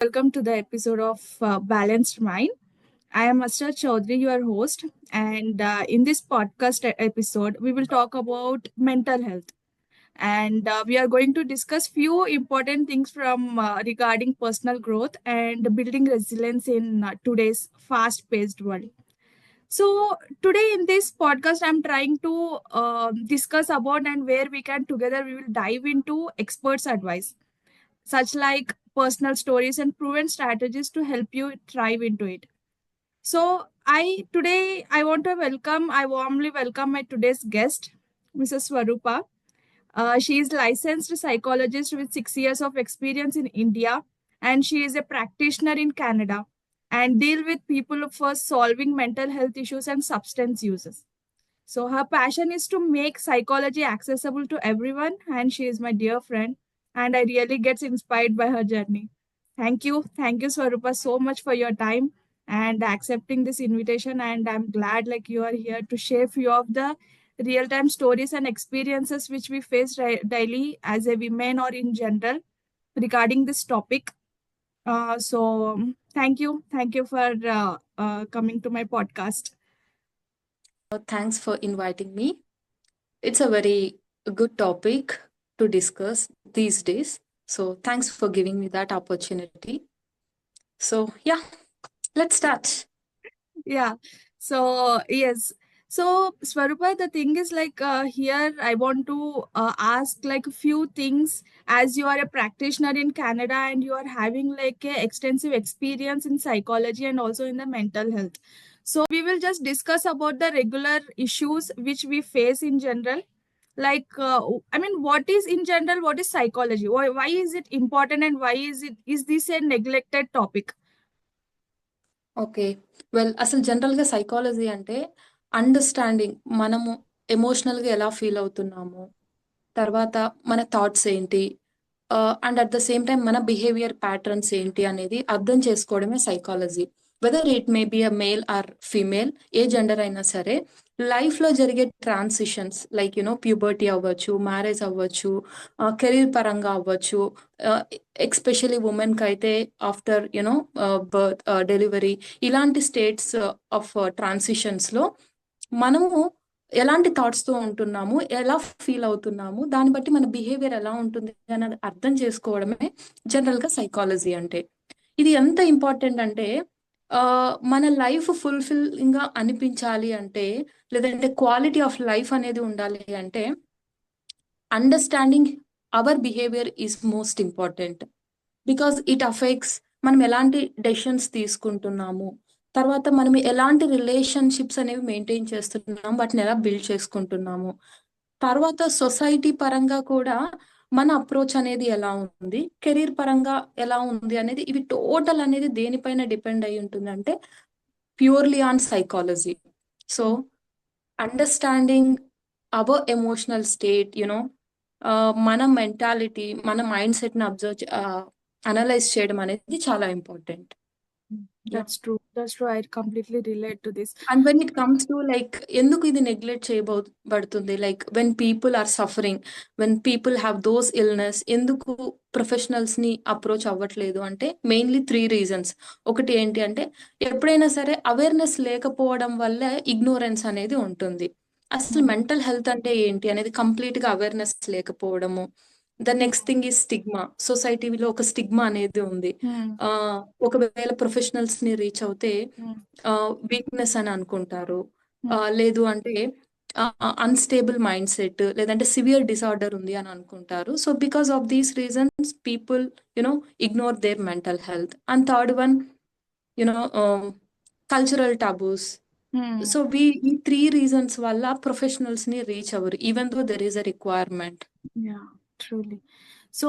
Welcome to the episode of Balanced Mind. I am Asra Chaudhary, your host, and in this podcast episode, we will talk about mental health, and we are going to discuss few important things from regarding personal growth and building resilience in today's fast-paced world. So today in this podcast, I'm trying to discuss about and where we can together we will dive into experts' advice such like personal stories and proven strategies to help you thrive into it. So I want to I warmly welcome my today's guest, Mrs. Swarupa. She is licensed psychologist with 6 years of experience in India, and she is a practitioner in Canada and deal with people for solving mental health issues and substance uses. So her passion is to make psychology accessible to everyone, and she is my dear friend, and I really get inspired by her journey. Thank you, Swarupa, so much for your time and accepting this invitation. And I'm glad like you are here to share few of the real-time stories and experiences which we face daily as a women or in general regarding this topic. Thank you for coming to my podcast. Thanks for inviting me. It's a very good topic to discuss these days. So, thanks for giving me that opportunity. So, yeah, let's start. Yeah. So yes. So Swarupa, the thing is like here I want to ask like a few things as you are a practitioner in Canada and you are having like a extensive experience in psychology and also in the mental health. So we will just discuss about the regular issues which we face in general. Like I mean, what is in general? What is psychology? Why is it important and why is this a neglected topic? Okay. అసలు జనరల్‌గా psychology అంటే understanding మనము ఎమోషనల్‌గా ఎలా feel అవుతున్నాము, తర్వాత మన thoughts ఏంటి, and at the same time మన బిహేవియర్ ప్యాటర్న్స్ ఏంటి అనేది అర్థం చేసుకోవడమే psychology. Whether it may be a male or female, A gender అయినా సరే లైఫ్‌లో జరిగే ట్రాన్సిషన్స్ లైక్ ప్యూబర్టీ అవ్వచ్చు, మ్యారేజ్ అవ్వచ్చు, కెరీర్ పరంగా అవ్వచ్చు, ఎస్పెషల్లీ ఉమెన్‌కి అయితే ఆఫ్టర్ బర్త్, డెలివరీ ఇలాంటి స్టేట్స్ ఆఫ్ ట్రాన్సిషన్స్‌లో మనము ఎలాంటి థాట్స్‌తో ఉంటున్నాము, ఎలా ఫీల్ అవుతున్నాము, దాన్ని బట్టి మన బిహేవియర్ ఎలా ఉంటుంది అన్నది అర్థం చేసుకోవడమే జనరల్‌గా సైకాలజీ అంటే. ఇది ఎంత ఇంపార్టెంట్ అంటే మన లైఫ్ ఫుల్‌ఫిల్లింగ్‌గా అనిపించాలి అంటే, లేదంటే క్వాలిటీ ఆఫ్ లైఫ్ అనేది ఉండాలి అంటే, understanding our behaviour is most important. Because it affects మనం ఎలాంటి డెసిషన్స్ తీసుకుంటున్నాము, తర్వాత మనం ఎలాంటి రిలేషన్షిప్స్ అనేవి మెయింటైన్ చేస్తున్నాము, వాటిని ఎలా బిల్డ్ చేసుకుంటున్నాము, తర్వాత సొసైటీ పరంగా కూడా మన అప్రోచ్ అనేది ఎలా ఉంది, కెరీర్ పరంగా ఎలా ఉంది అనేది, ఇవి టోటల్ అనేది దేనిపైన డిపెండ్ అయి ఉంటుందంటే purely on psychology. So understanding our emotional state, మన మెంటాలిటీ, మన మైండ్ సెట్ని అనలైజ్ చేయడం అనేది చాలా important. That's true. That's true. I completely relate to this. And when it comes to like ఎందుకు ఇది నెగ్లెక్ట్ చేయబడుతుంది, like when people are suffering, when people have those illness, ఎందుకు ప్రొఫెషనల్స్ ని అప్రోచ్ అవ్వట్లేదు అంటే మెయిన్లీ 3 రీజన్స్. ఒకటి ఏంటి అంటే ఎప్పుడైనా సరే అవేర్నెస్ లేకపోవడం వల్ల ఇగ్నోరెన్స్ అనేది ఉంటుంది. అసలు మెంటల్ హెల్త్ అంటే ఏంటి అనేది కంప్లీట్ గా అవేర్నెస్ లేకపోవడము. The next thing is stigma. సొసైటీలో ఒక స్టిగ్మా అనేది ఉంది. ఒకవేళ ప్రొఫెషనల్స్ ని రీచ్ అవుతే వీక్నెస్ అని అనుకుంటారు, లేదు అంటే అన్స్టేబుల్ మైండ్ సెట్, లేదంటే సివియర్ డిసార్డర్ ఉంది అని అనుకుంటారు. So because of these reasons people ignore their mental health. And third one cultural taboos. So ఈ 3 రీజన్స్ వల్ల ప్రొఫెషనల్స్ ని రీచ్ అవ్వరు even though there is a requirement. Yeah, truly. So